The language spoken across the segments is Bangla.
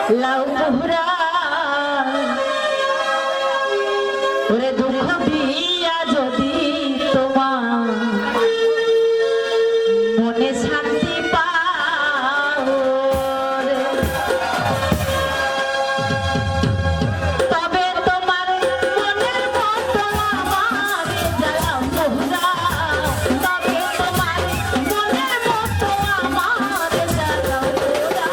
লাউ পুরা ওরে দুঃখ দিয়া যদি তোমার মনে শান্তি পাও রে, তবে তোমার মনের মতো আমারে জ্বালাও পুরা, তবে তোমার মনের মতো আমারে জ্বালাও পুরা,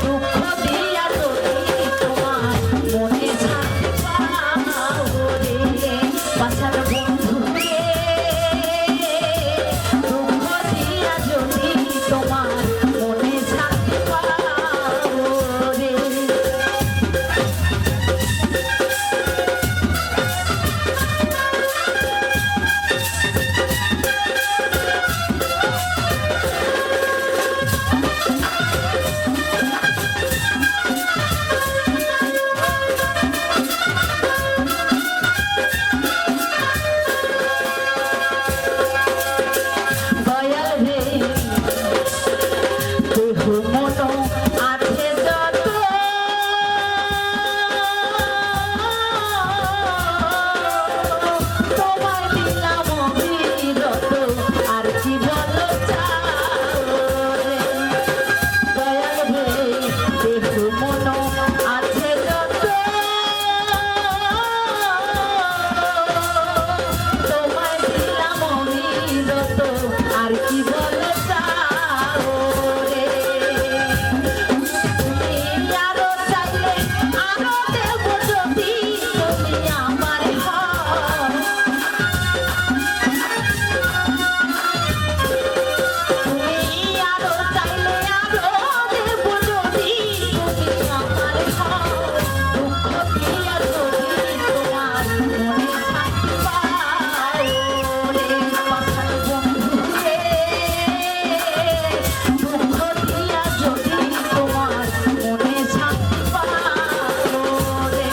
দুঃখ দিয়া যদি তোমার মনে শান্তি পাও রে, বাসার বন্ধু রে, দুঃখ দিয়া যদি তোমার মনে শান্তি পাও রে। দয়াল রে দেহ মন আছে যত, তোমায় দিলাম অবিরত, আর কি বলো চাও রে, দয়াল রে দেহ মন আছে যত, তোমায় দিলাম অবিরত, আর কি বলো চাও রে, তুমি আরো চাইলে আরো দেব যদি তুমি আমার হও, তুমি আরো চাইলে আরো দেব যদি তুমি আমার হও, দুঃখ দিয়া যদি তোমার মনে শান্তি পাও রে, বাসার বন্ধু রে, দুঃখ দিয়া যদি তোমার মনে শান্তি পাও রে।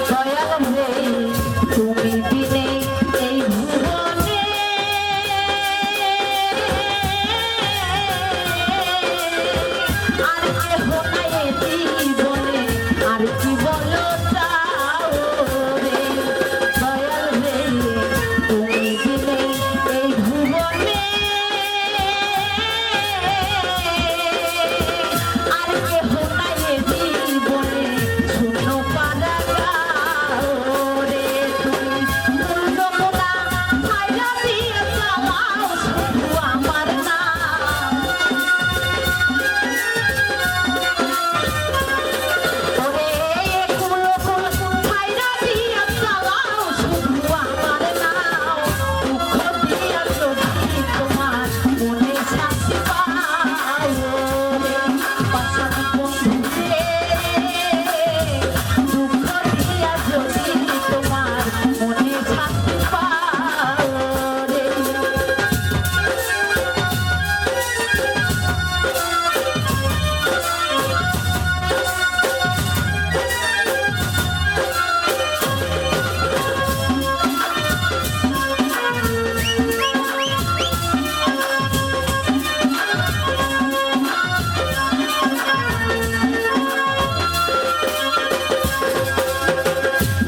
দয়াল রে তুমি বিনে এই ভুবনে আর কেহ নাই এ জীবনে, আর কি বলো চাও রে, দয়াল রে তুমি বিনে এই ভুবনে আর কেহ নাই এ জীবনে, শূন্য পাড়া গাও রে, তুমি পূর্ণ মোনা ছাইরা দিয়ে চালাও শুধু আমার নাম, ওরে কুলো কুলো ছাইরা দিয়ে চালাও শুধু আমার নাম, দুঃখ দিয়া যদি তোমার মনে শান্তি পাও রে, বাসার বন্ধু রে, দুঃখ দিয়া যদি তোমার মনে শান্তি পাও রে।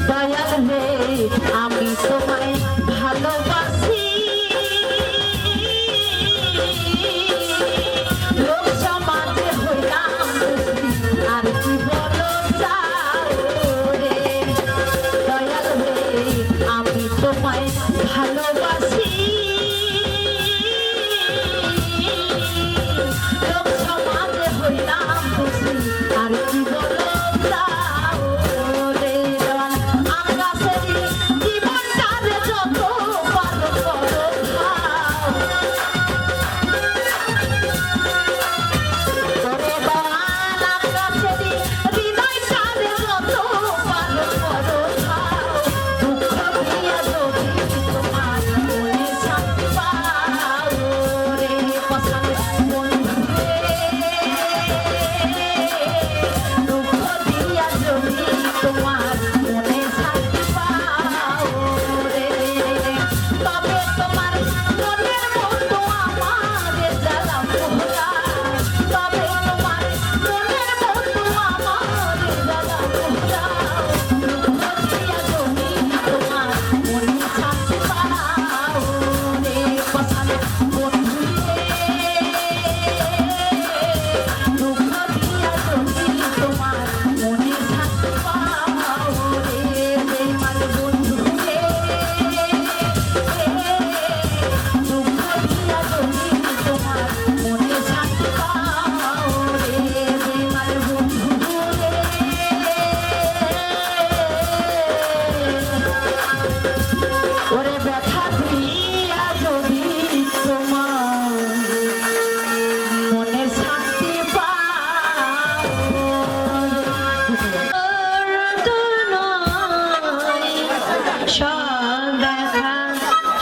দয়াল রে আমি তোমায় ভালোবাসি, লোক সমাজে হইলাম দোষী, আর কি বলো চাও রে, দয়াল রে আমি তোমায় ভালোবাসি, লোক সমাজে হইলাম দোষী, আর কি বলো চাও রে, আকাশেরই জীবনটারে যত পারো করো খাও, ওরে বান আকাশেরই হৃদয়টারে যত পারো করো খাও, দুঃখ দিয়া যদি ওরে ব্যথা দিয়া যদি তোমার মনে শান্তি পাও সব ব্যথা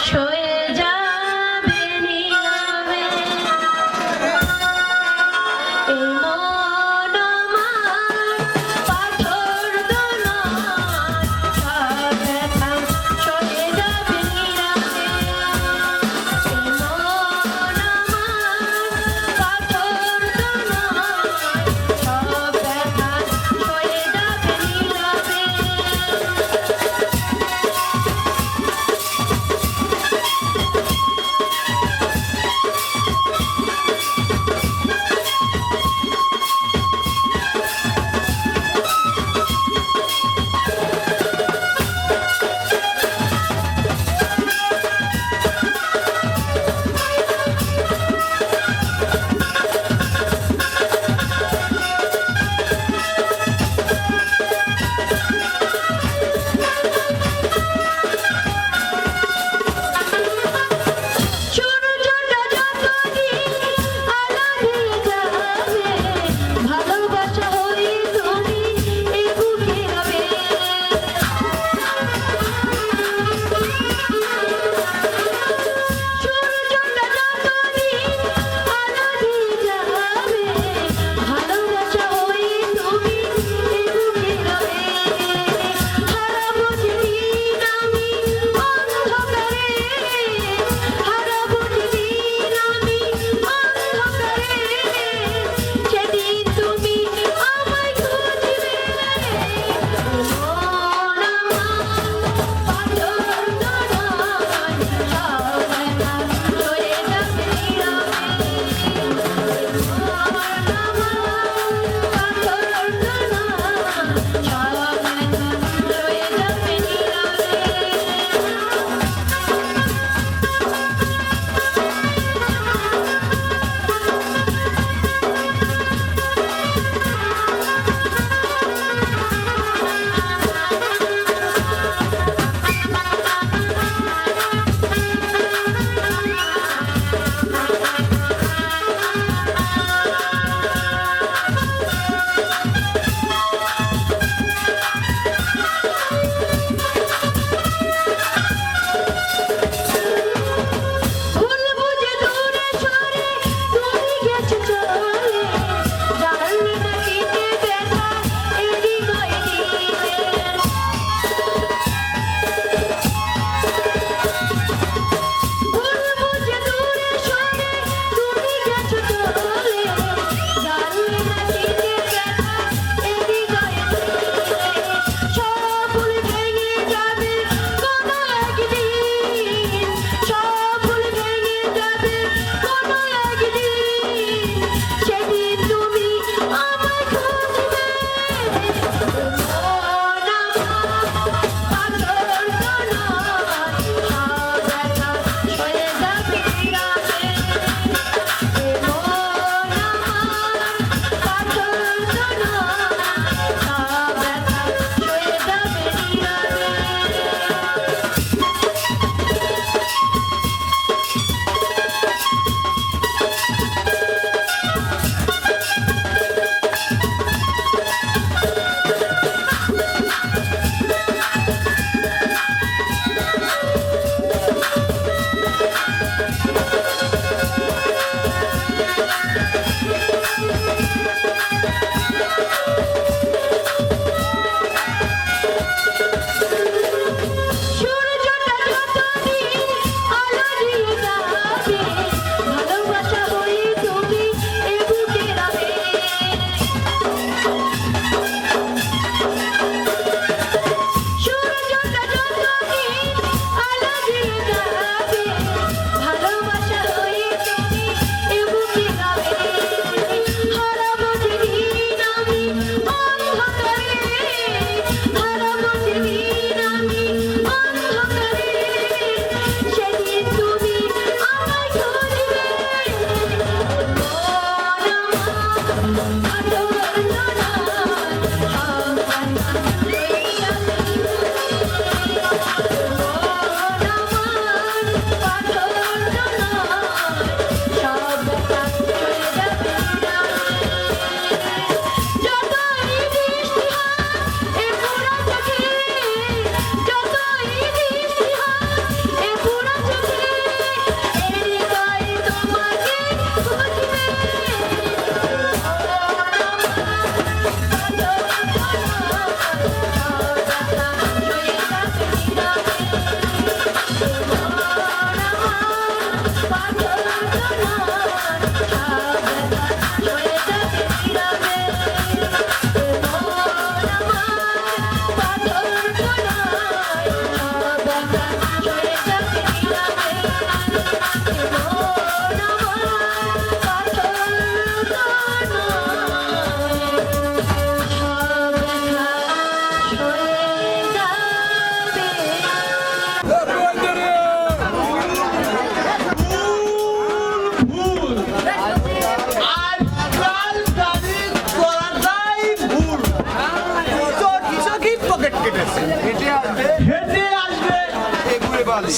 সয়ে যাবে নীরবে এই মন আমার পাথর দোলন সব ব্যথা সয়ে যাবে নীরবে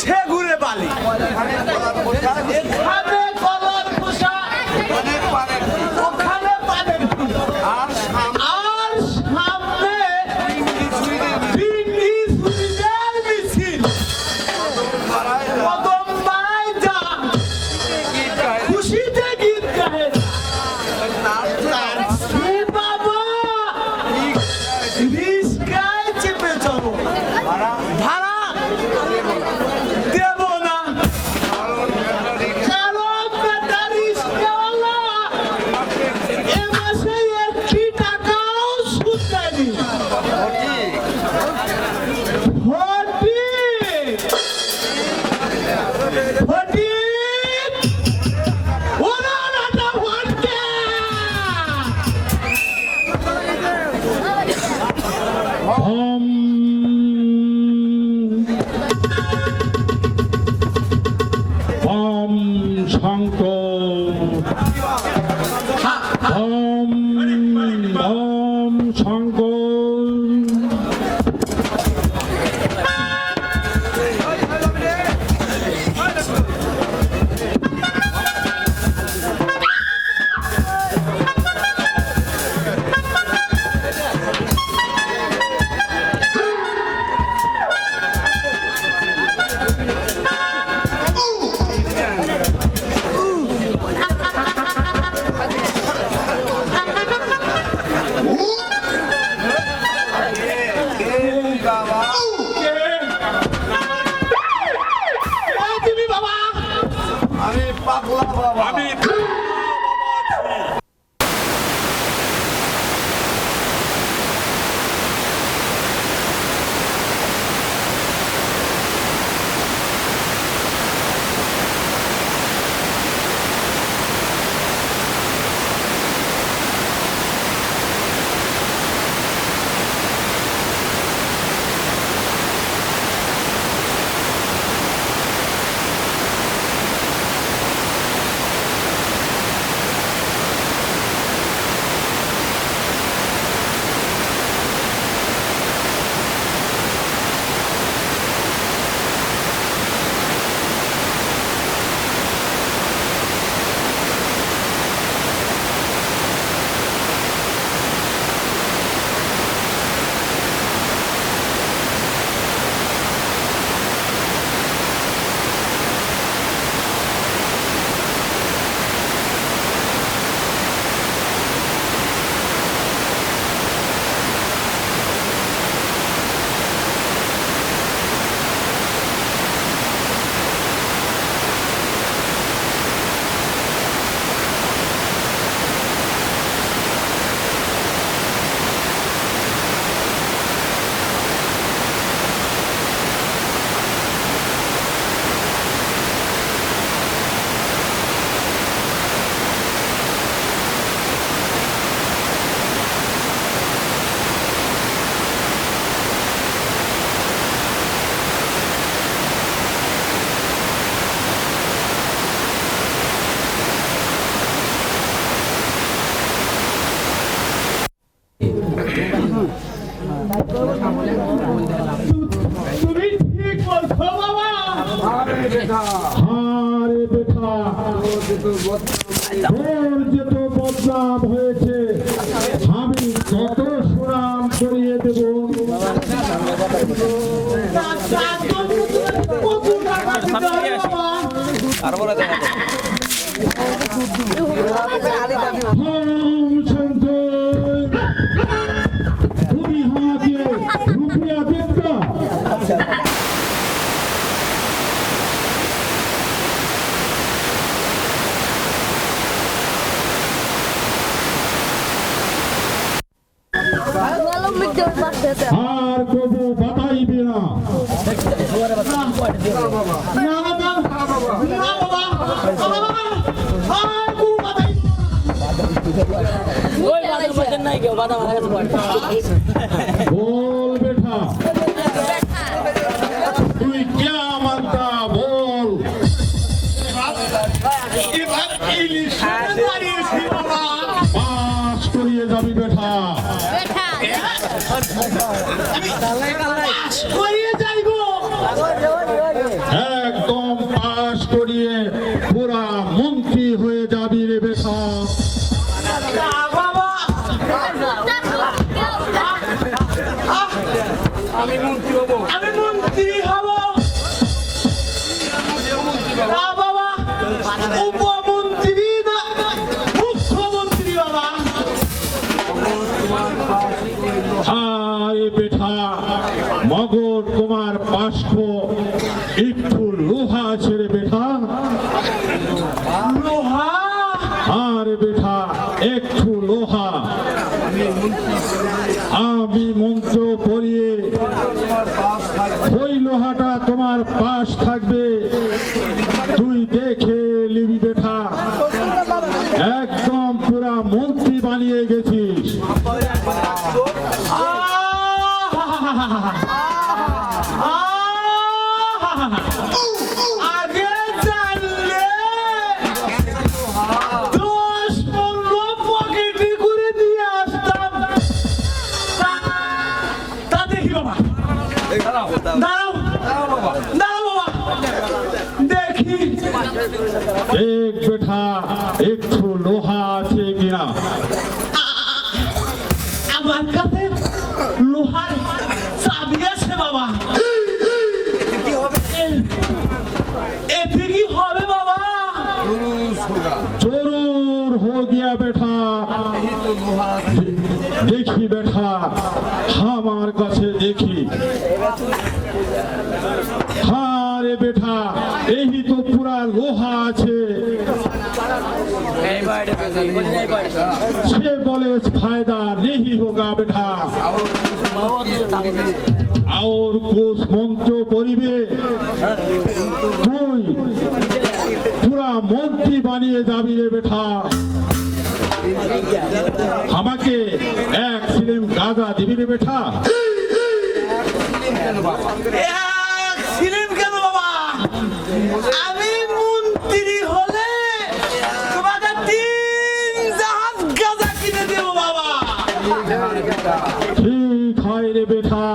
সেগুনে বালি এখানে কলার খোসা ওখানে পানের খোসা আর সামনে ডিঙ্গি সুইদের মিছিল কদম পাড়ায় যা খুশিতে গীত গায়ে বাবা রিস্কায় চেপে চলো ভাড়া দেব না কারণ বেটা রিস্কাওয়ালা এ মাসে একটি টাকাও সুদ দেয়নি ওরা নাটা ভটকে ওম ওম শঙ্কর ওম ওম শঙ্কর তুমি বাবা আমি পাগলা বাবা আমি তুমি ঠিক বলছো বাবা আরে বেটা তোর যে তো বদনাম হয়েছে আমি কত সুনাম করিয়ে দেব ওম শঙ্কর তুমি আমাকে রুপিয়া দেবতা আর কবু বাতাইবে না बोल बेटा तू क्या मानता बोल पास करिए जाबी बेटा করিয়ে যাইবো একদম পাশ করিয়ে পুরা মন্ত্রী হয়ে যাবি রে বেটা। না বাবা, আমি মন্ত্রী হবো। আমি মন্ত্রী হব না বাবা, উপমন্ত্রী না মুখ্যমন্ত্রী বাবা। আরে বেটা, মগর তোমার বাষ্প একটু লোহা আছে রে বেটা। লোহা? আরে বেটা, একটু লোহা। আমি মন্ত্র পড়িয়ে ওই লোহাটা তোমার পাশ থাকবে, তুই দেখে নিবি বেটা। একদম পুরা মন্ত্রী বানিয়ে গেছিস। আগে জানলে 10-15 পকেটে করে দিয়ে আসতাম। তা দেখি বাবা, দাঁড়াও দাঁড়াও বাবা, দেখি। এক বেটা, একটু লোহা আছে কিনা। আমার কাছে লোহার চাবি আছে বাবা। এতে কি হবে বাবা? জরুর হো গিয়া বেটা। দেখি বেটা, আমার কাছে দেখি। হ্যাঁ রে বেটা, এই তো পুরা লোহা আছে। সে বলে फायदा नहीं होगा बेटा। और कुछ मंत्र পড়িবে, তুই পুরা মন্ত্রী বানিয়ে যাবি রে বেটা। আমাকে এক সিলেম গাঁজা দিবি রে বেটা। ছিলেন কেন বাবা? আমি মন্ত্রী হলে তোমাকে 3 জাহাজ গাঁজা কিনে দেব বাবা। ঠিক হয় রে বেটা,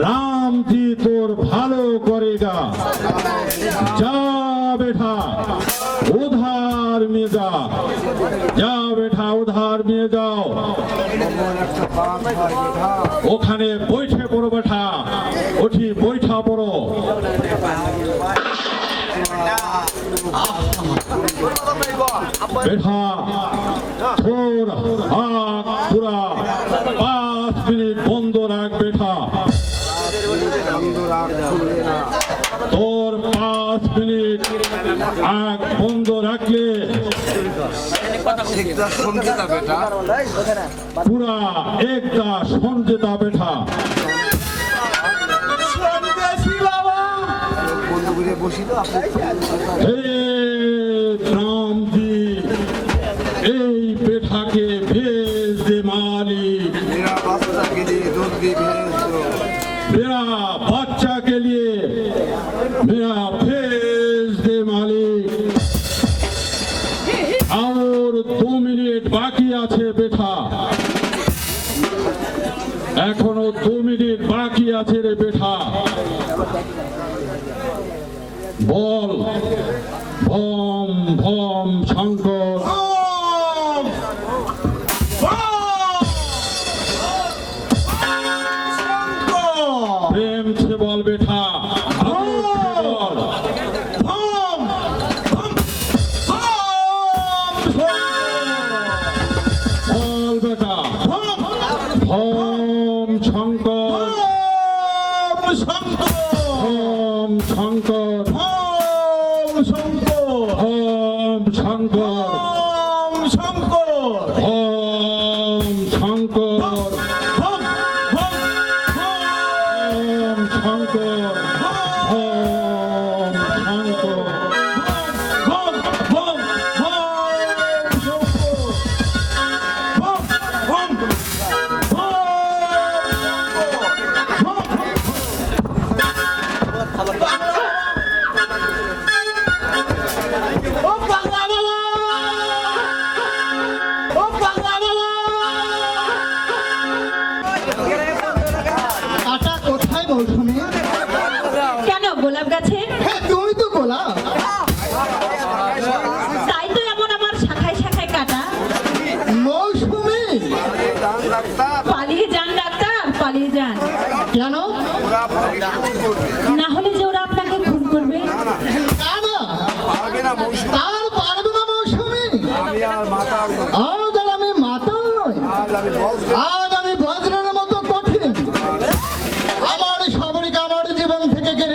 রাম জি তোর ভালো করেগা। যা বেটা, उधार में जा, যা বেটা উধার নিয়ে যাও। ওখানে বৈঠে পড়ো বেটা, ওঠি বৈঠা পড়ো। বেটা তোর হাত পুরা 5 মিনিট বন্ধ রাখ বেটা। তোর 5 মিনিট আগ বন্ধ রাখলে পুরা একটা সঞ্জেতা বেটা। সন্দেশী বাবা। হে রাম জি, এই বেটাকে ভেজ দে মালিক। मेरा बच्चा के लिए मेरा भेज दे मालिक। और 2 মিনিট বাকি আছে বেটা, এখনো 2 মিনিট বাকি আছে রে বেটা। বল ভম ভম শঙ্কর। প্রেম से বল বেটা, বল। বল বেটা, ভম শঙ্কর, ভম শঙ্কর, ভম শঙ্কর, ভম শঙ্কর, ভম শঙ্কর,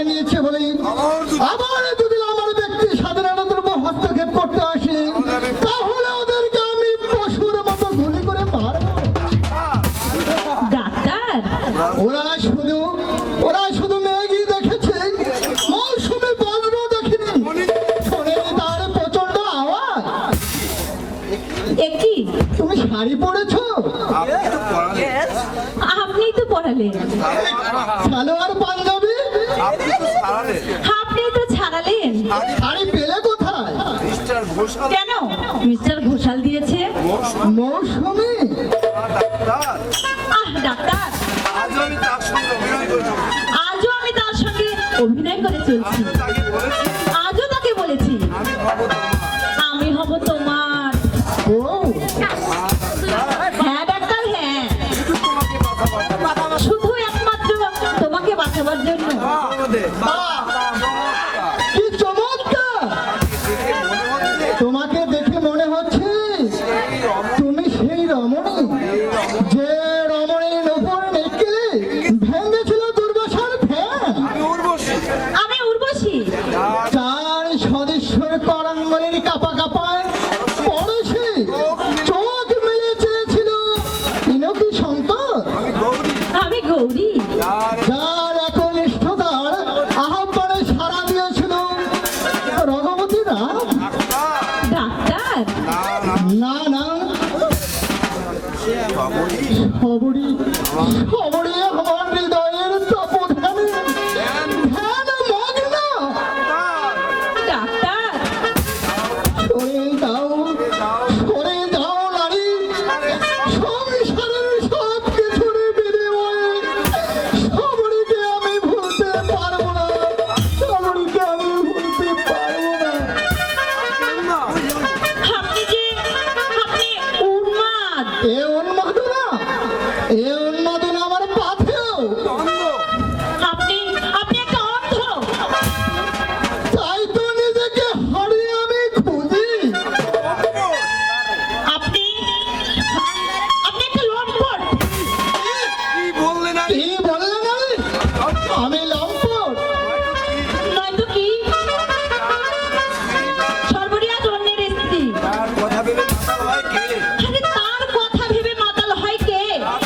নিয়েছে বলে আবার যদি আমার ব্যক্তি স্বাধীনতার উপর হস্তক্ষেপ করতে আসে তাহলে ওদেরকে আমি পশুর মতো গুলি করে মারবো। ডাক্তার, ওরা শুধু মেঘই দেখেছে, মৌসুমী বজ্র দেখিনি, শোনেনি তার প্রচন্ড আওয়াজ। একই তুমি শাড়ি পরেছো, আপনি তো পড়ালেন, সালোয়ার পাঞ্জাবি, আপনি তো ছাড়ালেন, শাড়ি পেলে কোথায়? মিস্টার ঘোষাল কেন মিস্টার ঘোষাল দিয়েছে? মৌসুমী, ডাক্তার, ডাক্তার, আজও আমি তার সঙ্গে অভিনয় করছি। আজও আমি তার সঙ্গে অভিনয় করে চলছি, তাকে বলেছি আজও তাকে বলেছি আমি ভাবো তোমার। আমি হব তোমার। ও হ্যাঁ ডাক্তার, হ্যাঁ, শুধু তোমাকে বাঁচাবার শুধু একমাত্র তোমাকে বাঁচাবার জন্য। কি চমৎকার! তোমাকে দেখে মনে হচ্ছে তুমি সেই রমণী যে রমণীর উপর নেকলে ভেঙেছিল দুর্বাসার ফ্যান। আমি উর্বশী, চার সদস্যের করাঙ্গলের কাপা কাপায় পড়েছে, চোখ মেলে চেয়েছিল ইনকি সন্তর, আমি গৌরী, যার একনিষ্ঠতার আহ্বানে সাড়া দিয়েছিল রঘুপতি রাম। ডাক্তার, না না, সবরি সবরি আমার হৃদয়ের তপধানে ধ্যান মগ্ন। ডাক্তার, সরে যাও নারী, সংসারের সব কিছুর বিনিময়ে সবরিকে আমি ভুলতে পারবো না, সবরিকে আমি ভুলতে পারবো না। আপনি উন্মাদ। এ উন্মাদনা আমার পাথেও, আপনি একটা অন্ধ। তাই তো নিজেকে হারিয়ে আমি খুঁজি। আপনি একটা লম্পট। কি বললে না? কি বললেন আমি লম্পট? নয়তো কি সর্বরিয়া অন্যের স্ত্রী। তার কথা ভেবে মাতাল হয় কে? আরে তার কথা ভেবে মাতাল হয় কে?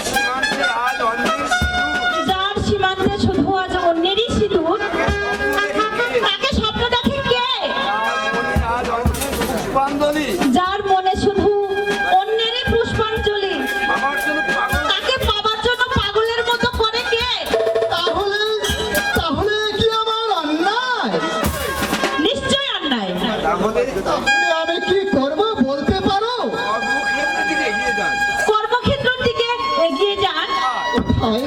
সীমান্তে আজ অন্যের সিঁদুর। যার সীমান্তে শুধু আজ অন্যেরই সিঁদুর, তাকে স্বপ্ন দেখে কে? আজ অন্যের পুষ্পাঞ্জলি। যার মনে শুধু অন্যেরই পুষ্পাঞ্জলি, আমার জন্য পাগল। তাকে পাবার জন্য পাগলের মতো করে কে? তাহলে তাহলে কি আমার অন্যায়? নিশ্চয় অন্যায়। তাহলে তাহলে আমি কি করব বলতে পারো? কর্মক্ষেত্রের দিকে এগিয়ে যান। কর্মক্ষেত্রের দিকে এগিয়ে যান। কোথায়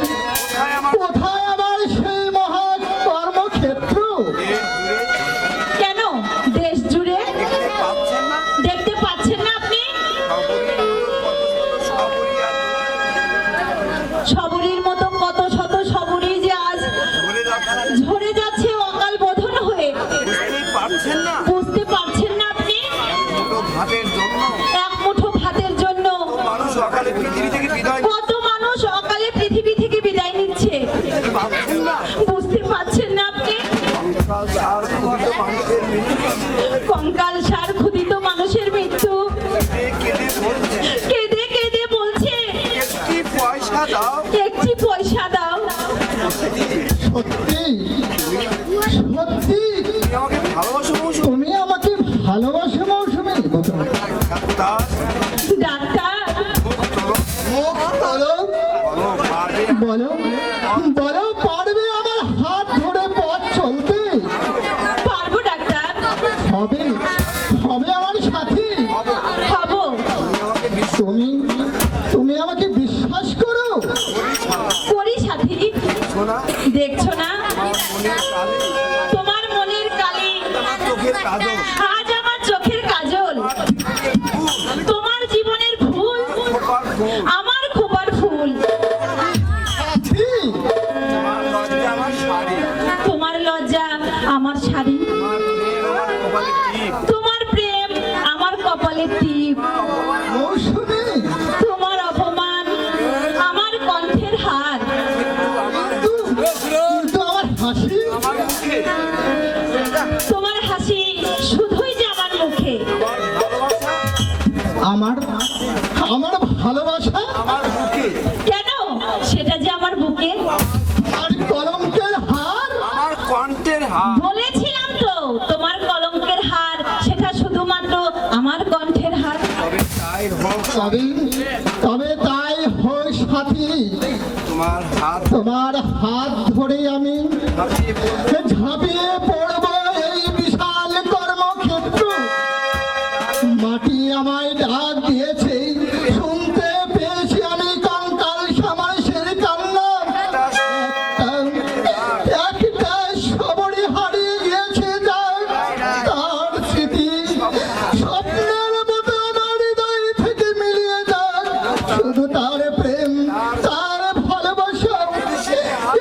কোথায় আমার সেই মহা কর্মক্ষেত্র? কেন দেশ জুড়ে দেখতে পাচ্ছেন না? দেখতে পাচ্ছেন না আপনি? সবরীর মতো কত শত সবরী যে আজ বলে যাচ্ছেন, ঝরে যাচ্ছে অকাল বোধন হয়ে। বুঝতেই পারছেন না? বুঝতে পারছেন না আপনি? দুটো ভাতের জন্য এক মুঠো ভাতের জন্য মানুষ সকালে পৃথিবী থেকে বিদায় কত মানুষ অকালে পৃথিবী থেকে বিদায় নিচ্ছে। নিতে পারছেন না? বুঝতে পারছেন না আপনি? আর ক্ষুধিত মানুষের মৃত্যু কঙ্কাল সার ক্ষুদিত মানুষের মৃত্যু কেঁদে বলছে, কেঁদে কেঁদে বলছে, একটি পয়সা দাও। একটি পয়সা দাও। সত্যি সত্যি তুমি আমাকে ভালোবাসো মৌসুমী? তুমি আমাকে ভালোবাসো মৌসুমী? ডাক্তার, ডাক্তার, মুখ তোলো, বলো পারবে? বলো বলো পারবে আমার হাত ধরে পথ চলতে? পারবো ডাক্তার, হবে হবে আমার সাথী? হবো। তুমি তুমি আমাকে বিশ্বাস করো? করি সাথী। শোনা দেখছো না মনের কালে তোমার মনের কালি আমার চোখের কাজল। আজ আমার চোখের কাজল, তোমার জীবনের ফুল খোপার ফুল। আমার খোপার ফুল। সাথী, তোমার লজ্জা আমার শাড়ি। তোমার লজ্জা আমার শাড়ি, তোমার প্রেম আমার কপালের টিপ। তোমার প্রেম আমার কপালের টিপ, মৌসুমী, তোমার অপমান আমার কণ্ঠের হার। কিন্তু আমার হাসি আমার মুখে মুখে তোমার হাসি শুধুই যে আমার মুখে। আমার ভালোবাসা আমার আমার ভালোবাসা আমার বুকে কেন? সেটা যে আমার বুকে। আর কলঙ্কের হার আমার কণ্ঠের হাত বলেছিলাম তো তোমার কলঙ্কের হার, সেটা শুধুমাত্র আমার কণ্ঠের হার। তবে তাই হোক তবে তবে তাই হয় সাথী, তোমার হাত তোমার হাত ধরে আমি হাতিয়ে বলবো ঝাঁপিয়ে পড়ব এই বিশাল কর্মক্ষেত্র। মাটি আমায় ডাক দিয়েছে, শুনতে পেয়েছি আমি কঙ্কাল সমাসের কান্না। একটা সবরি হারিয়ে গিয়েছে যার, তার স্মৃতি স্বপ্নের মতো আমার হৃদয় থেকে মিলিয়ে যায়। শুধু তার প্রেম, তার ভালোবাসা,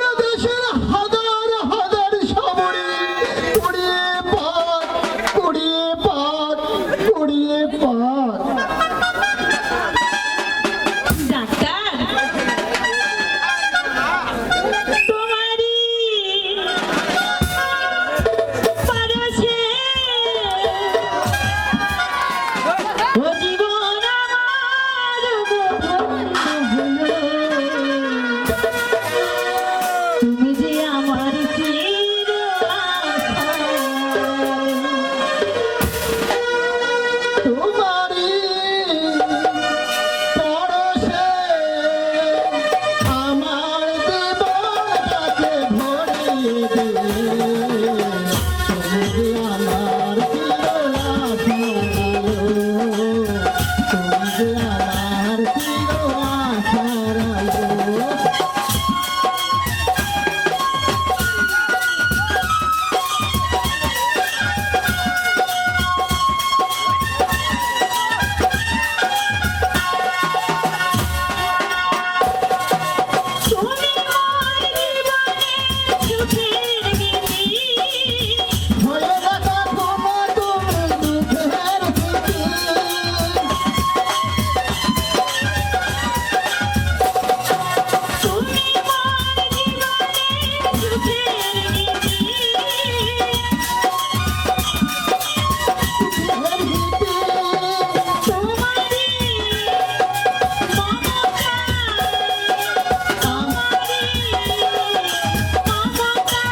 এ দেশের হাজার হাজার সবরি কুড়িয়ে পার, কুড়িয়ে পার, কুড়িয়ে পার। ডাক্তার, তোমারই পরশে ও জীবন আমার বন্ধু হলো। তুমি যে আমার চির আশা। তোমারই পরশে আমার জীবনটাকে ভরিয়ে দিলে। তুমি যে আমার চির আশা, তুমি যে আমার চির আশার আলো। তুমি আমার জীবনের সুখের গীতি। হয়ে দেখা তোমার তুমি দুঃখের স্মৃতি। তুমি আমার জীবনের সুখের গীতি। তোমারই মমতা, আমারই মমতা,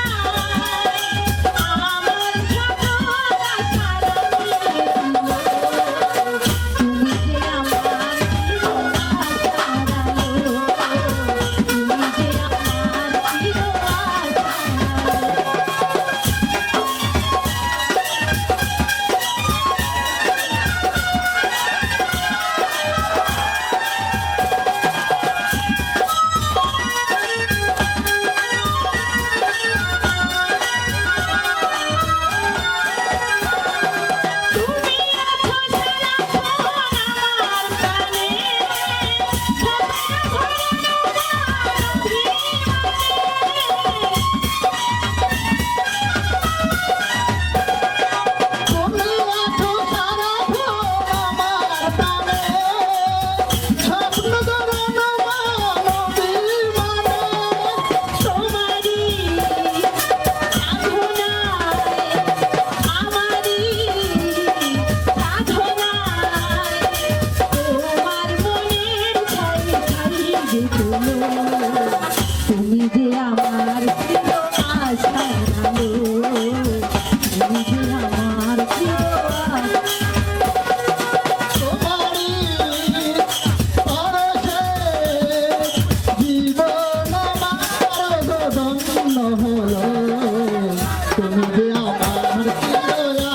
আমার সকল আশার আলো। তুমি যে আমার চির আশার আলো। তুমি যে আমার চির আশার আলো। তুমি আছো সারাক্ষণ আমার প্রাণে, স্বপ্ন ভরানো তুমি আছো সারাক্ষণ আমার প্রাণে, স্বপ্ন ধরানো মানবীমানে। তোমারই সাধনায়, আমারই সাধনায়, তোমার মনের ছাই ছাই যে তুলো। তুমি যে আমার চির আশার আলো। তুমি যে আমার চির আশা। তোমারই পরশে জীবন আমার ধন্য হলো। তুমি যে আমার চির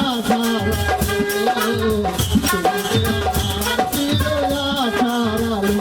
আশার আলো, তুমি যে আমার চির আশার আলো।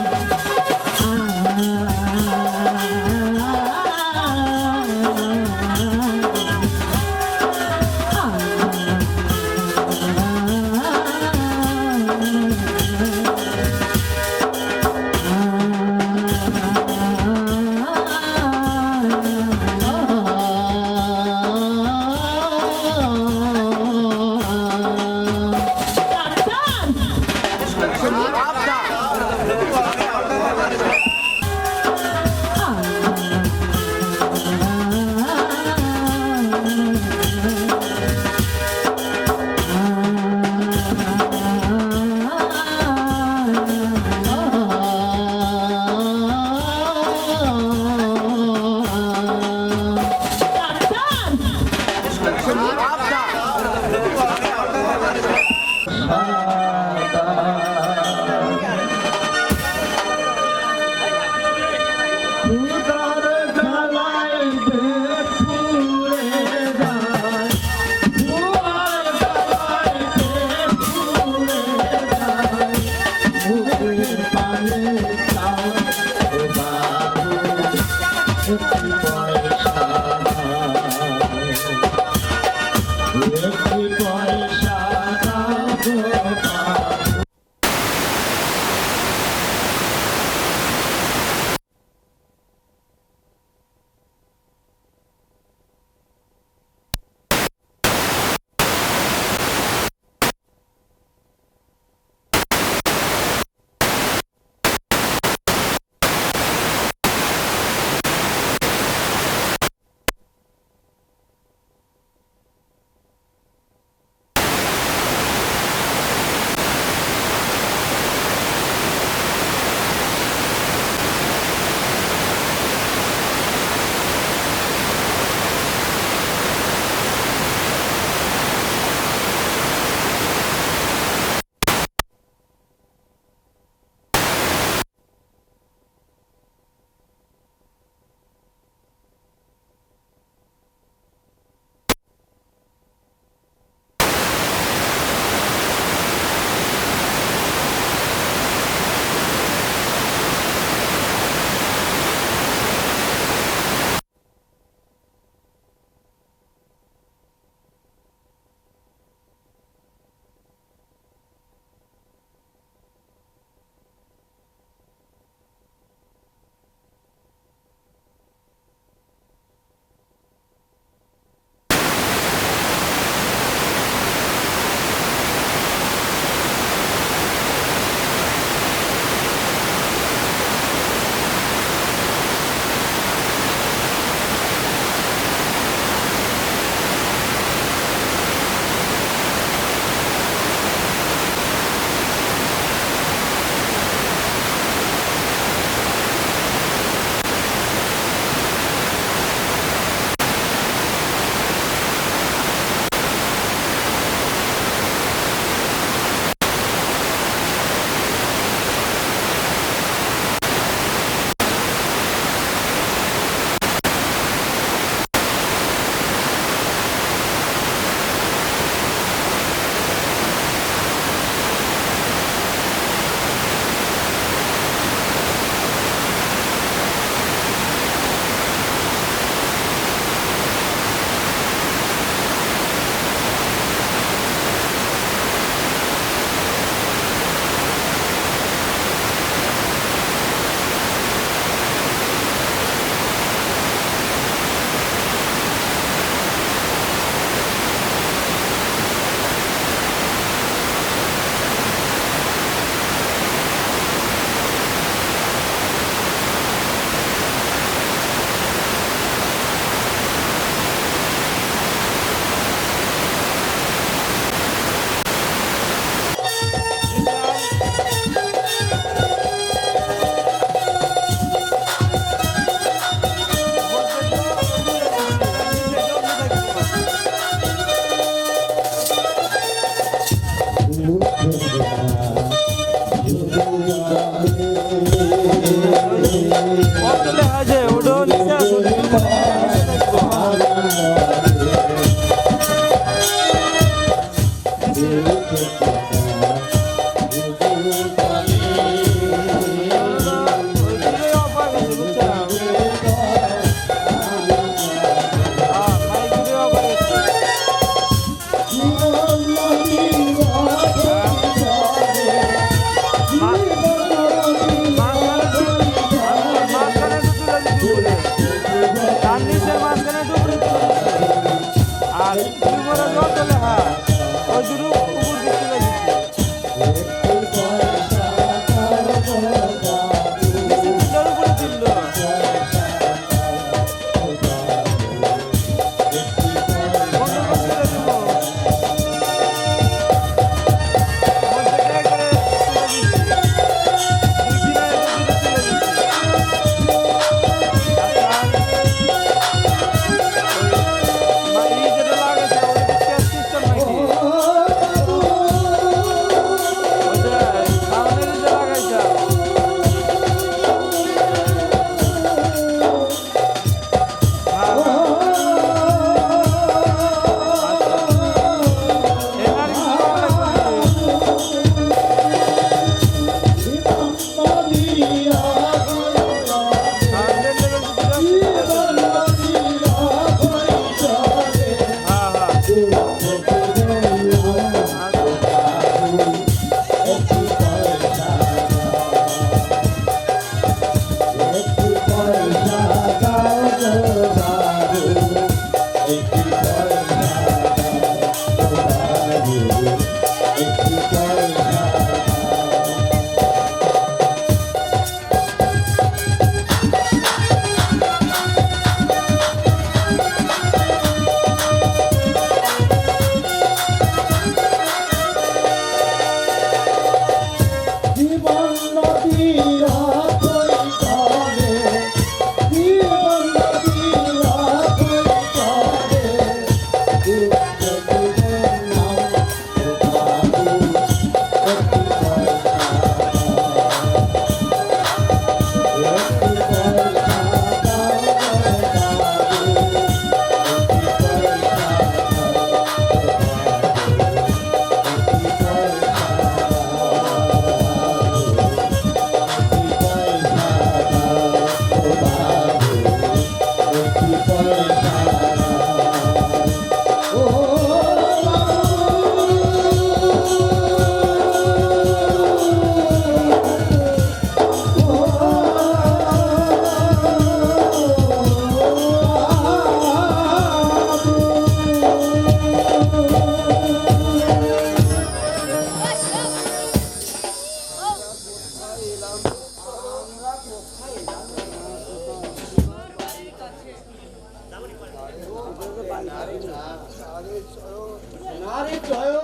আরে জয়,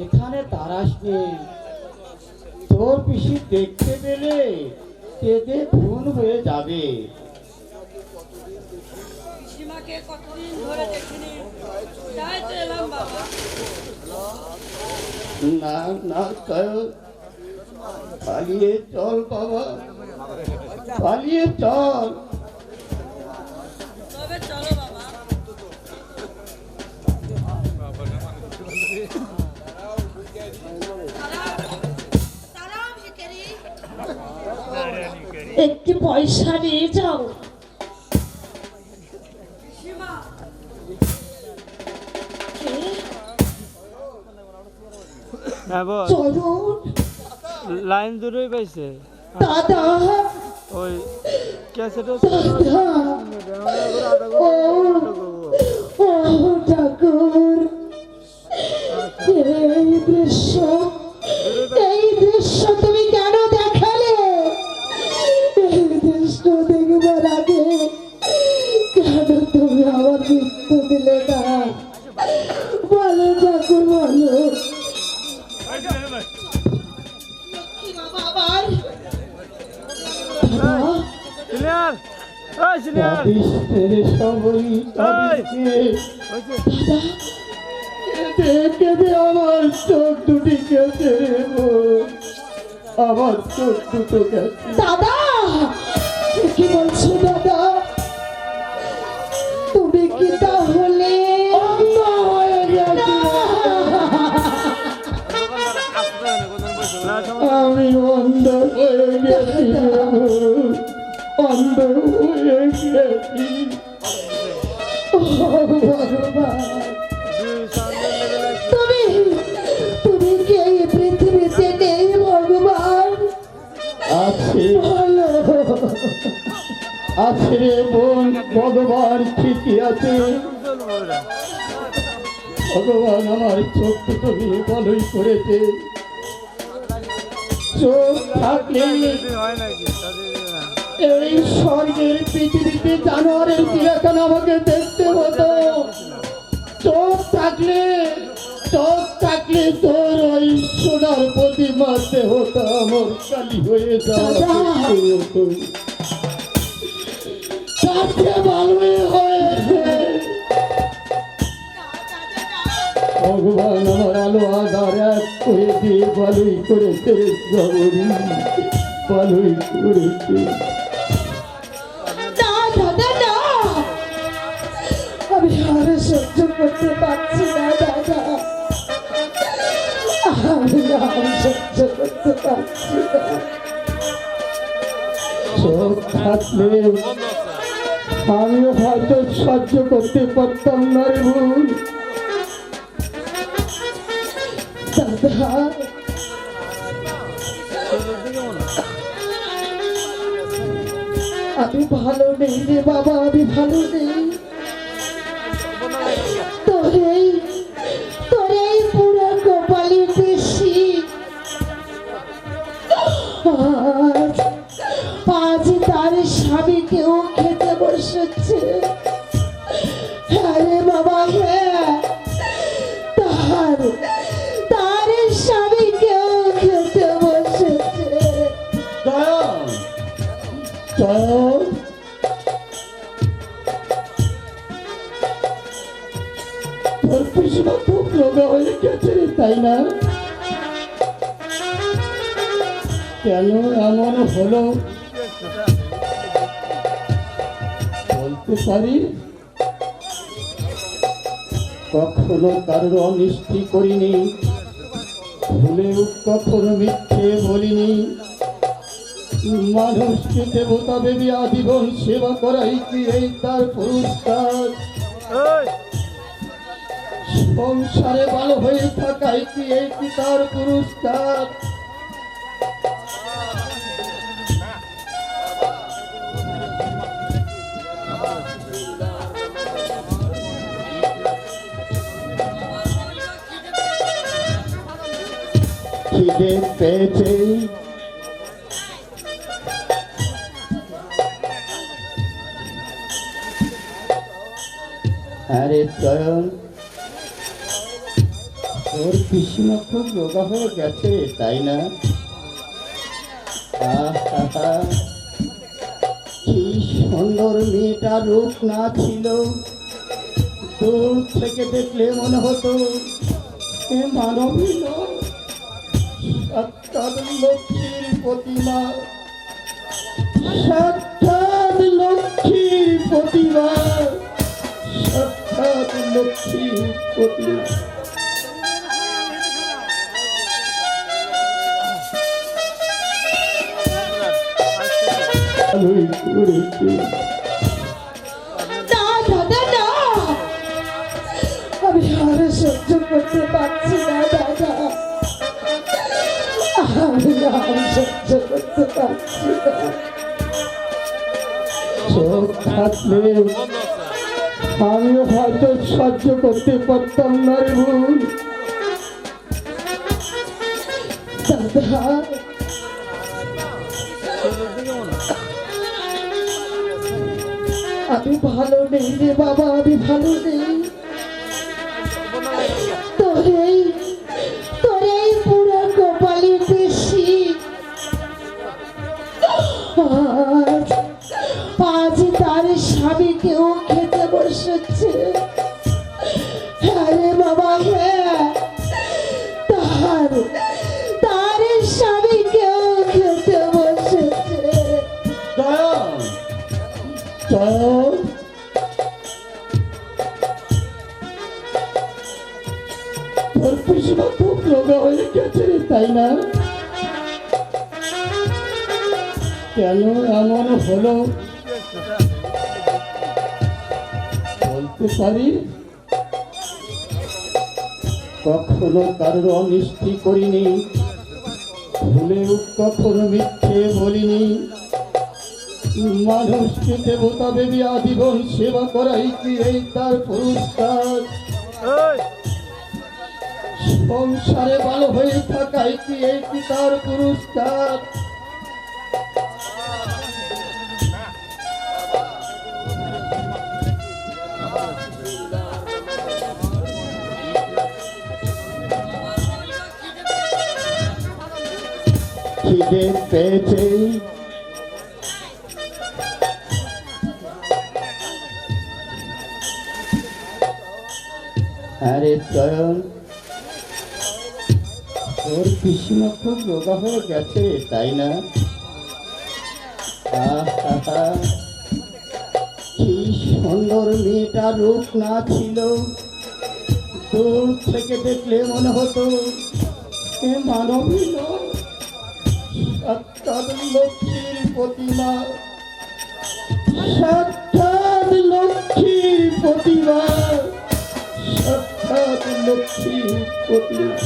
এখানে তারাস নেই। তোর পিসি দেখতে পেলে কেঁদে খুন হয়ে যাবে। পিসিমাকে কতদিন ধরে দেখিনি, তাই তো এলাম বাবা। না না জয়, পালিয়ে চল বাবা, পালিয়ে চল। তবে চলো বাবা। দাঁড়াও ভিখারি। একটি পয়সা নিয়ে যাও। পিসিমা, কে? হ্যাঁ বল, চরণ লাইন দূরই পাইছে। দাদা, ওই ক্যাসেটও দাদা, ও ও ঠাকুর, এই দৃশ্য, এই দৃশ্য তুমি কেন দেখালে? এই দৃশ্য দেখবার আগে কেন তুমি আমার মৃত্যু দিলে না? বলো ঠাকুর, বলো। লক্ষ্মী বাবা আমার। দাদা, সিনিয়র, ওই সিনিয়র, কাঁদিস রে সবই, কাঁদিস রে। কেঁদে কেঁদে আমার চোখ দুটি কেঁদে রে বোন, আমার চোখ দুটো গেছে। দাদা, কি বলছো দাদা? তুমি কি তাহলে অন্ধ হয়ে গেছো? আমি অন্ধ হয়ে গেছি রে বোন, অন্ধ হয়ে গেছি। ও ভগবান, তুমি তুমি কি এই পৃথিবীতে নেই ভগবান? আছে বলো। আছে রে বোন, ভগবান ঠিকই আছে। ভগবান আমার চোখ দুটো নিয়ে ভালোই করেছে। চোখ থাকলে হয় নাকি তাদের এই স্বর্গের পৃথিবীতে জানোয়ারের চিড়িয়াখানা আমাকে দেখতে হতো। চোখ থাকলে, চোখ থাকলে তোর ওই সোনার প্রতিমাতে হতো আমার কালি হয়ে যাওয়া হতো। তাতে ভালোই হয়েছে। ভগবান আমার আলো আধার এক করে দিয়ে ভালোই করেছে রে জগরী, ভালোই করেছে। না দাদা, না, আমি আর সহ্য করতে পারছি না দাদা, আমি আর সহ্য করতে পারছি না। চোখ থাকলে আমি হয়তো সহ্য করতে পারতাম না রে বোন। দাদা, আমি ভালো নেই রে বাবা, আমি ভালো নেই। তোর এই পুরো কপালে বেশি আজ তার স্বামীকেও খেতে বসেছে। হ্যাঁ রে বাবা, হ্যাঁ, তার স্বামীকেও খেতে বসেছে। চয়ন, চয়ন, তোর পিছনে খুব রোগা হয়ে গেছে তাই না? কেন এমন হলো বলতে পারি? কখনো কারোর অনিষ্টি করিনি, ভুলেও কখনো মিথ্যে বলিনি। মানুষকে দেবতা ভেবে আজীবন সেবা করাই কি এই তার পুরস্কার? সংসারে ভালো হয়ে থাকাই কি এই কি তার পুরস্কার? খিদে পেয়েছে, আরে চয়ন, তোর পিসিমা খুব রোগা হয়ে গেছে তাই না? আহা, কি সুন্দর মেয়েটার রূপ না ছিল, দূর থেকে দেখলে মনে হতো এ মানবী নয়, সাক্ষাৎ লক্ষ্মীর প্রতিমা, সাক্ষাৎ লক্ষ্মীর প্রতিমা, সাক্ষাৎ লক্ষ্মীর প্রতিমা। ভালোই করেছে। না দাদা না, আমি আর সহ্য করতে পারছি না দাদা, আমি আর সহ্য করতে পারছি না। চোখ থাকলে আমিও হয়তো সহ্য করতে পারতাম না রে বোন। দাদা আমি ভালো নেই রে বাবা, আমি ভালো নেই। তোর এই পুরো কপালে বেশি আজ তার স্বামীকেও খেতে বসেছে। হ্যাঁ রে বাবা, হ্যাঁ, তার স্বামীকেও খেতে বসেছে। চয়ন, চয়ন, তোর পিছনে খুব রোগা হয়ে গেছে তাই না? কেন এমন হলো বলতে পারি? কখনো কারোর অনিষ্টি করিনি, ভুলেও কখনো মিথ্যে বলিনি। মানুষকে দেবতা ভেবে আজীবন সেবা করাই কি এই তার পুরস্কার? সংসারে ভালো হয়ে থাকাই কি এই কি তার পুরস্কার? খিদে পেয়েছে, আরে চয়ন, তোর পিসিমা খুব রোগা হয়ে গেছে তাই না? আহা, কি সুন্দর মেয়েটার রূপ না ছিল, দূর থেকে দেখলে মনে হতো এ মানবী নয়, সাক্ষাৎ লক্ষ্মীর প্রতিমা, সাক্ষাৎ লক্ষ্মীর প্রতিমা, সাক্ষাৎ লক্ষ্মীর প্রতিমা।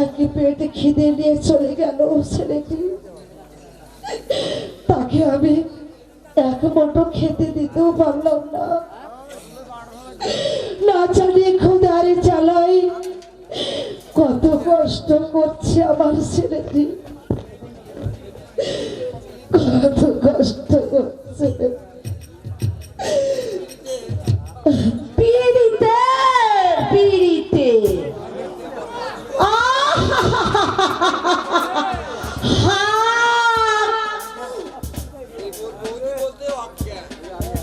একই পেটে খিদে নিয়ে চলে গেল ছেলেটি, তাকে আমি এক মুঠো খেতে দিতেও পারলাম না। না জানি ক্ষুধার জ্বালাই কত কষ্ট করছে আমার ছেলেটি, কত কষ্ট করছে। পিড়িতে পিড়িতে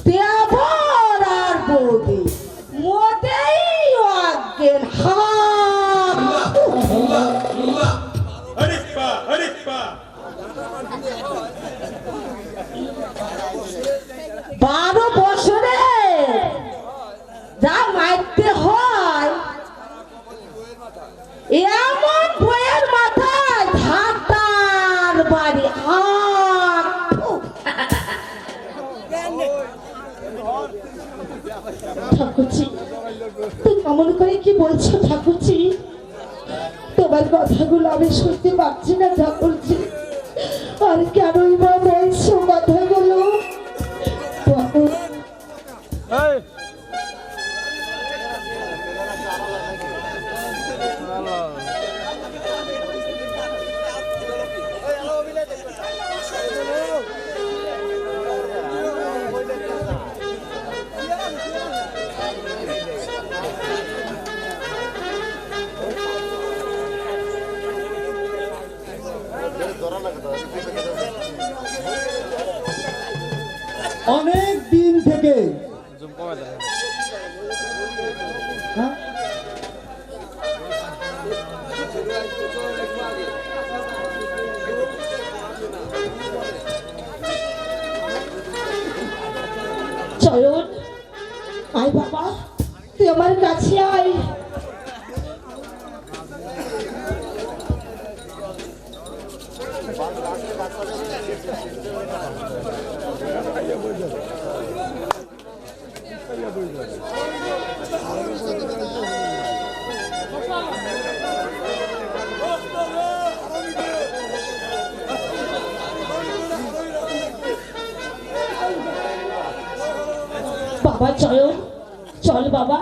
দেবর আর বৌদি মোটেই অজ্ঞান। বারো বছরে যা মারতে হয় এমন বইয়ের মাথায় ধাতার বাড়ি ঠাকুরজি, তুমি অমন করে কি বলছো ঠাকুরজি? তোমার কথাগুলো আমি শুনতে পাচ্ছি না ঠাকুরজি। আর কেনই বা বলছো কথাগুলো? বাবা, এই হ্যালো অনেক দিন থেকে জুম কমে দেন। হ্যাঁ? চয়ন, আয় বাবা, তুই আমার কাছে আয়। বাবা চয়ন, চল বাবা।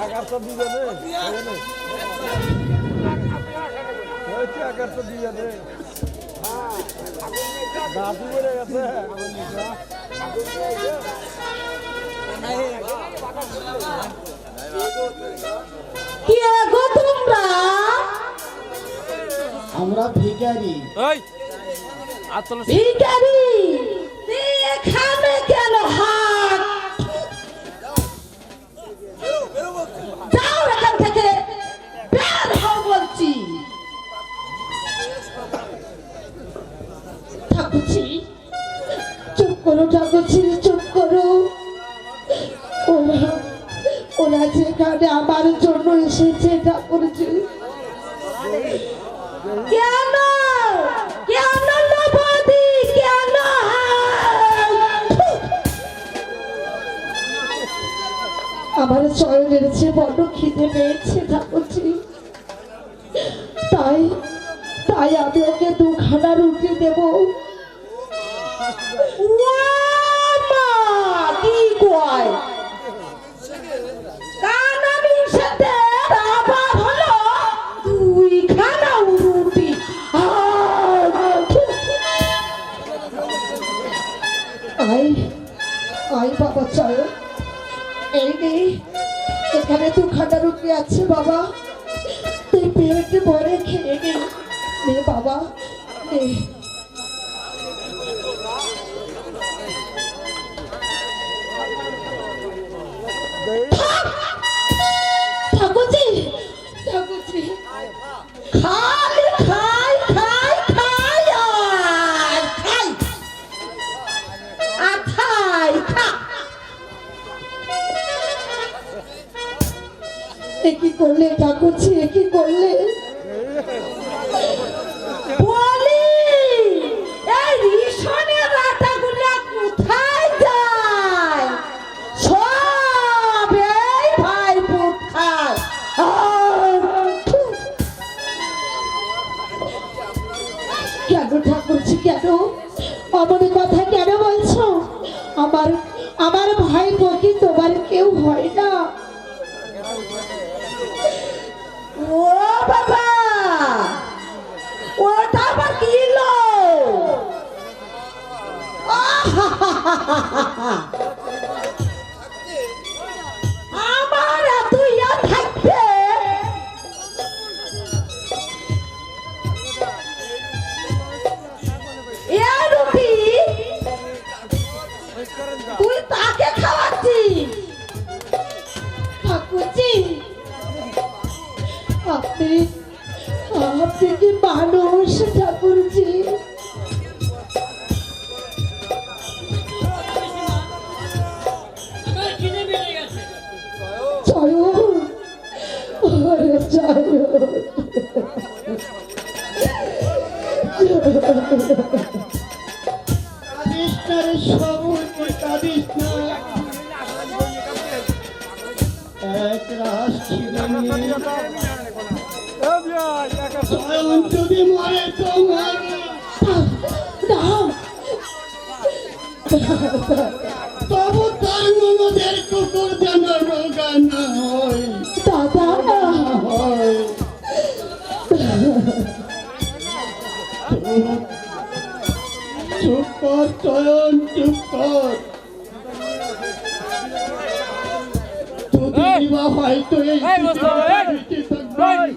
এগারোশো দিয়ে দে, এগারোশো দিয়ে দে। দাঁতই বেড়ে গেছে। কি গো তোমরা? আমরা ভিখারি। এই আর চলো ভিখারি, এখানে কেন? হাত যাও এখান থেকে, বের হও বলছি। ঠাকুরজি চুপ করো, ঠাকুরজি চুপ করো। ওরা যেখানে আমার জন্য এসেছে ঠাকুরজি। কেন কেন নবদি, কেন? আমার চয়নের চেয়ে বড্ড খিদে পেয়েছে ঠাকুরজি। তাই তাই আমি ওকে দুখানা রুটি দেব। কি কয়? বাবা চল, এই নে, এখানে দুখানা রুটি আছে বাবা, তুই পেট ভরে খেয়ে নে। নে বাবা, নে। ঠাকুরজি, ঠাকুরজি, খালি খাই খাই খাই আর খাই আর খাই খা। কি করলে ঠাকুরজি, কি করলে? বলি এই রিসনের রাতাগুলা কোথায় যায়? সব এই ভাই পুত খায়। কেন ঠাকুরজি, কেন অমনি কথা কেন বলছো? আমার আমার ভাই পকি তোমার কেউ হয় না। ও বাবা, ওটা আবার কি লো? আমার এত ইয়া থাকবে, রুটি তুই তাকে খাওয়াচ্ছিস? ঠাকুরজি, আপনি আপনি কি মানুষ ঠাকুরজি? আমার খিদে পেয়ে গেছে। জয়, ওরে জয়। যদি মরে তো মরে, না তবু তার ননদের কুকুর যেন রোগা না হয়, দাদা হয়। চুপ কর চয়ন, চুপ কর। যদি বা হয়তো এই পৃথিবীতে থাকবি,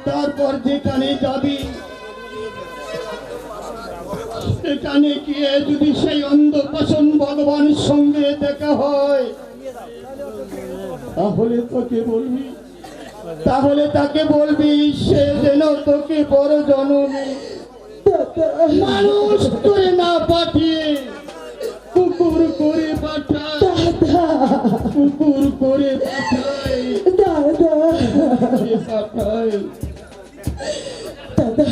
তারপর যেখানে যাবি, সেখানে গিয়ে যদি সেই অন্ধপাষণ ভগবানের সঙ্গে দেখা হয়, তাহলে তাকে বলবি সে যেন তোকে বড় জনমে মানুষ করে না পাঠিয়ে কুকুর করে পাঠায়, কুকুর করে পাঠায়, দাদা পাঠায়। দাদা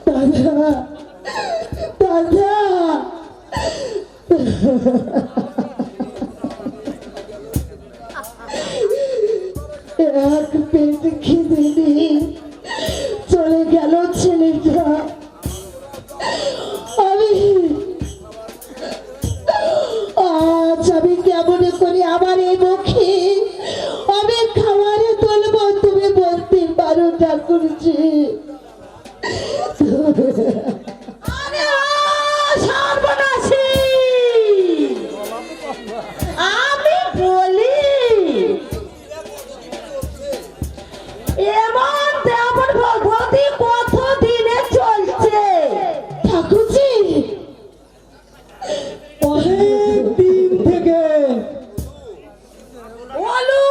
দাদা দাদা এক পেট খিদে নিয়ে চলে গেল ছেলেটা। আমি কেমন করে আমার এই মুখে আমি খাবারে তুলবো, তুমি বলতে পারো ঠাকুরজি? আমি বলি এমন তেমন ভগবতী কত দিনে চলছে ঠাকুরজি? অনেক দিন থেকে বলো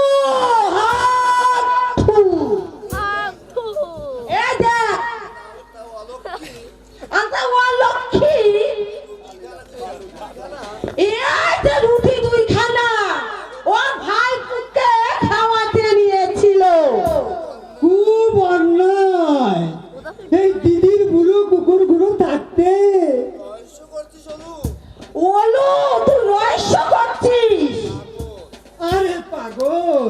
এই দেখ আন্তা লক্ষ্মী, এই যে রুটি দুই খানা ওর ভাই পুকে খাওয়াতে নিয়েছিল। খুব অন্যায়, এই দিদির বুড়ো কুকুরগুলো থাকতে। ওলো তুই রহস্য করছিস? আরে পাগল,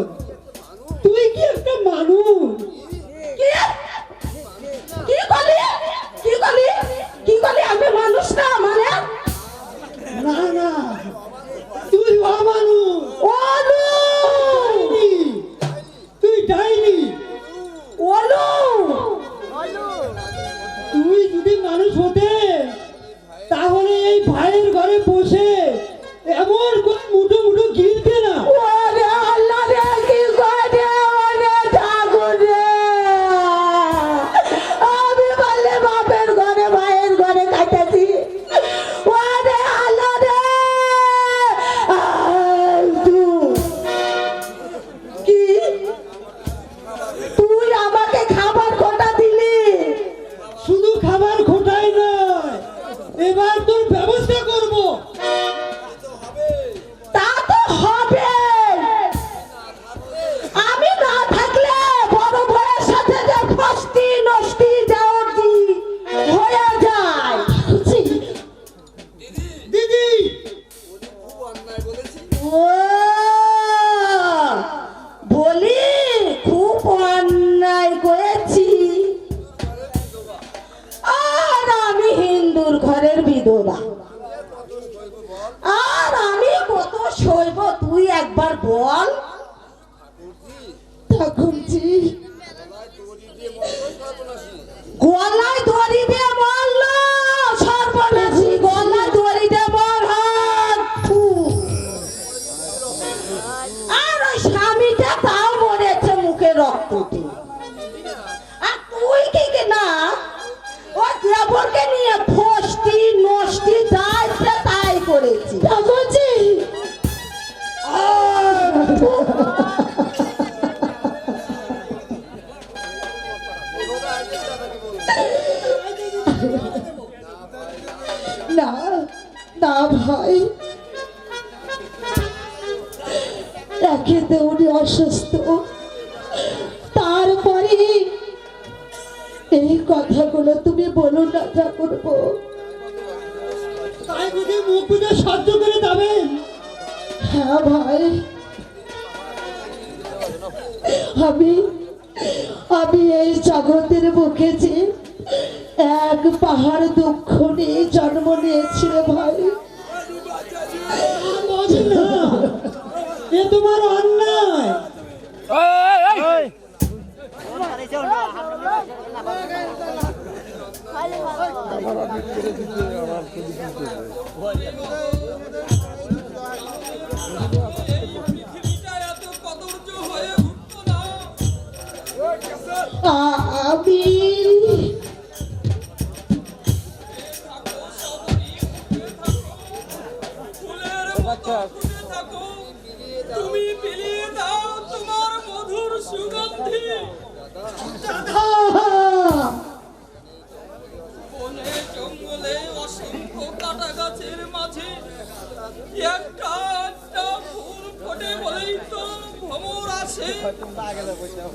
তুই কি একটা মানুষ? কি কি করলি কি করলি কি করলি? আমি মানুষ না মানে? না না, তুই অমানুষ, ওলো তুই ডাইনি। ওলো তুই যদি মানুষ হতে তাহলে এই ভাইয়ের ঘরে বসে এমন করে মুঠো মুঠো গিলতে না। ওরে আল্লাহ রে, কি করে ওরে ঠাকুর রে, আমি বললে বাপের ঘরে ভাইয়ের ঘরে খাইতেছি। ওরে আল্লাহ রে, কি তুই আমাকে খাবার খোটা দিলি? শুধু খাবার খোটাই নয়, এবার তোর ব্যবস্থা করব। তা তো হবে, আমি না থাকলে বড় ভাইয়ের সাথে যে ফষ্টি নষ্টি যাওয়াটি হয়ে যায়। দিদি, ও বলি খুব অন্যায় করেছি, আর আমি হিন্দুর ঘরের বিধবা, আর আমি কত সইব তুই একবার বল ঠাকুরজি? গলায় দড়ি দিয়ে মরল সর্বনাশী, গলায় দড়ি দিয়ে মর। আর ওই স্বামীটা তাও মরেছে মুখে রক্ত দিয়ে। আর তুই কি না ওই দেবরকে নিয়ে ফষ্টি নষ্টি যাই তাই করেছি ঠাকুরজি। না না ভাই, একেতে উনি অসুস্থ, তারপরে এই কথাগুলো তুমি বলো না ঠাকুরপো। তাই বুঝি মুখ বুঝে সহ্য করে যাবেন? হ্যাঁ ভাই, আমি আমি এই জগতের বুকে যে এক পাহাড় দুঃখ নিয়ে জন্ম নিয়েছি রে ভাই। এ তোমার অন্যায়। পৃথিবীটা এত কদর্য হয়ে উঠতো না। আমি ফুলের মতো ফুটে থাকো, তুমি বিলিয়ে দাও তোমার মধুর সুগন্ধি। বনে জঙ্গলে অসংখ্য কাটা গাছের মাঝে একটা একটা ফুল ফোটে বলেই তো ভ্রমর আসে।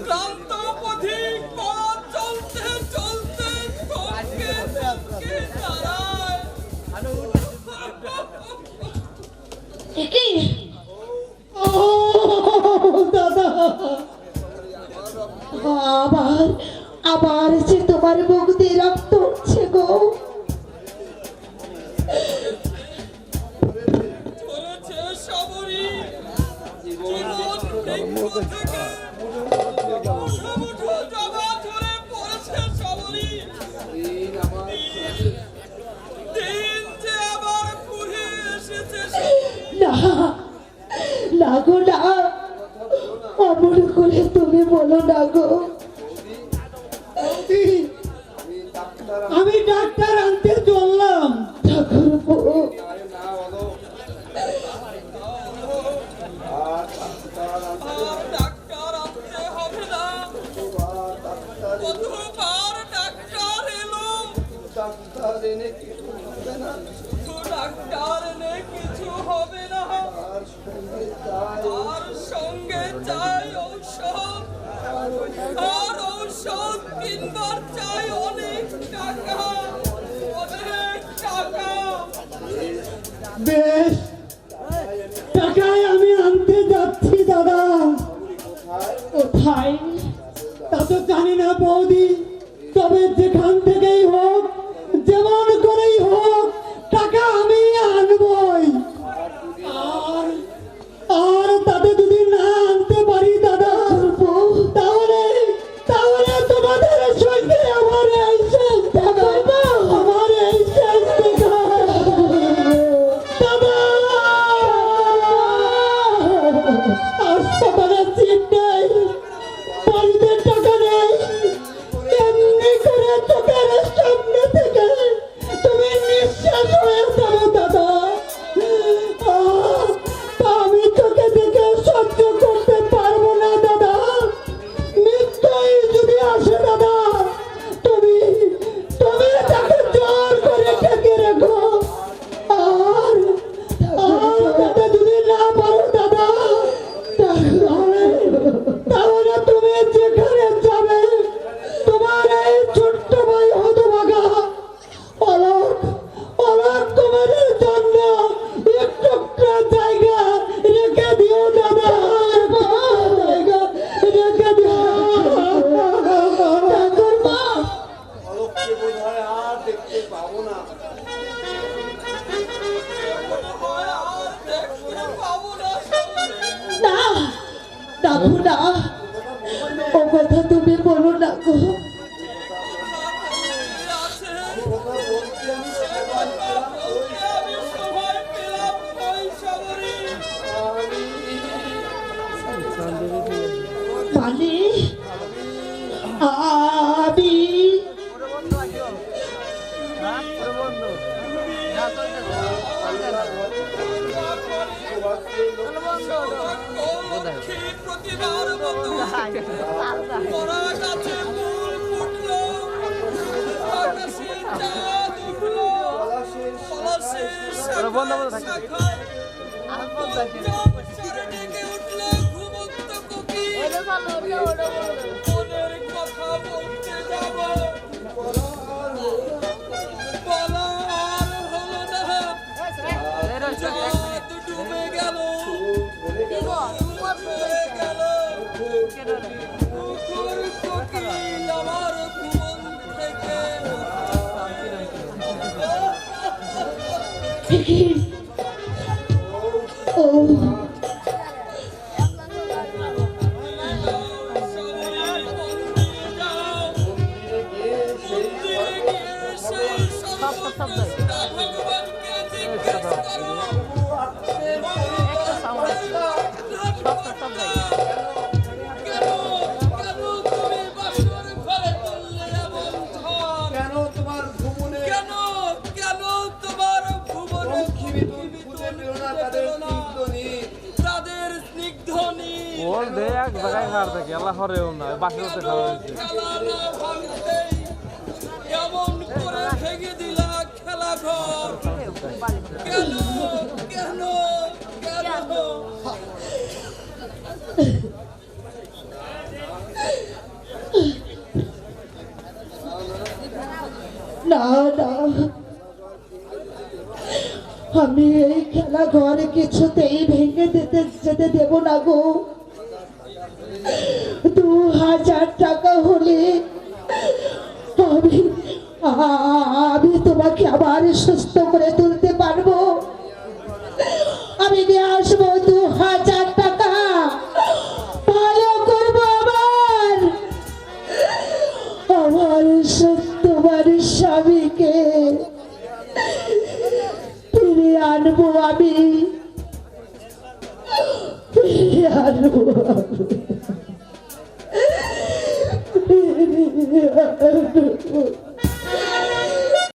ক্লান্ত পথিক পথ চলতে চলতে থমকে থমকে দাঁড়ায়। কি ও দাদা, আবার আবার যে তোমার মুখ দিয়ে রক্ত উঠছে গো। ধরেছে সবরি জীবন বৃক্ষ থেকে মুঠো মুঠো জবা ধরে পড়েছে সবরি। দিন যে আবার ঘুরে এসেছে না না গো না, অমন করে তুমি বলো না গো। আমি ডাক্তার আনতে চললাম। ঠাকুরপো, আর ডাক্তার আনতে হবে না। কতবার ডাক্তার এলো, ডাক্তার এনে কিছু হবে না। আর সঙ্গে চাই ঔষধ, আর ঔষধ কিনবার চাই অনেক টাকা, অনেক টাকা। বেশ, টাকায় আমি আনতে যাচ্ছি দাদা। কোথায়? তা তো জানি না বৌদি, তবে যেখান থেকেই হোক, যেমন করেই হোক, টাকা আমি আনবই। আর আর তাতে যদি না আনতে পারি দাদা, তাহলে তাহলে তোমাদের সঙ্গে আমার এই শেষ দেখা, আমার এই শেষ দেখা দাদা। হাসপাতালে সিট নেই, বাড়িতে টাকা নেই, এমনি করে চোখের সামনে থেকে তুমি নিঃশ্বাস হয়ে যাবে দাদা। তা আমি চোখে দেখে সহ্য করতে পারবো না দাদা। মৃত্যুই যদি আসে দাদা, তুমি তুমি তাকে জোর করে ঠেকে রেখো। আর আর তাতে যদি না পারো দাদা, তাহলে তাহলে তুমি যেখানে যাবে, তোমার এই ছোট্ট ভাই হতভাগা অলোক অলোক কুমারের জন্য একটু জায়গা রেখে দিও দাদা, জায়গা রেখে দিও। ঠাকুরমা, আলোককে বোধহয় আর দেখতে পাবো না। মনে হয় আর দেখতে পাবো না সবরি। না ডাকু না, ও কথা তুমি বলো না গো। মানে আমি প্রতিবার মতো মরা গাছে ফুল ফুটলো, আকাশে চাঁদ উঠলো, পলাশের শাখায় পঞ্চম স্বরে ডেকে উঠলো ঘুমন্ত কোকিল। মনের কথা বলতে যাব, বলা আর হলো না। চাঁদ ডুবে গেল, কি ও মন্দিরে গিয়ে সেই ভগবানকে জিজ্ঞেস করো কেন তুমি বাসর ঘরে তুললে এমন ঝড়? কেন তোমার ভুবনে কেন তোমার ভুবনে পঙ্খিনী খুঁজে পেল না তাদের কীর্তনী তাদের স্নিগ্ধ নীল ওর দে এক জায়গায় মার থাকে আল্লাহ হরেও না বাকি হতে খাওয়া হয়েছে খেলা না ভাঙতেই কেমন করে ভেঙে দিলা খেলা ঘর? কেন কেন কেন না না আমি এই খেলা ঘরে কিছুতেই ভেঙে যেতে দেব না গো 2000 টাকা হলে আমি তোমাকে আবার সুস্থ করে তুলতে পারবো। আমি নিয়ে আসবো 2000 টাকা, ভালো করবো আমার সত্যবার স্বামীকে ফিরে আনবো আমি, ফিরে আনবো আমি।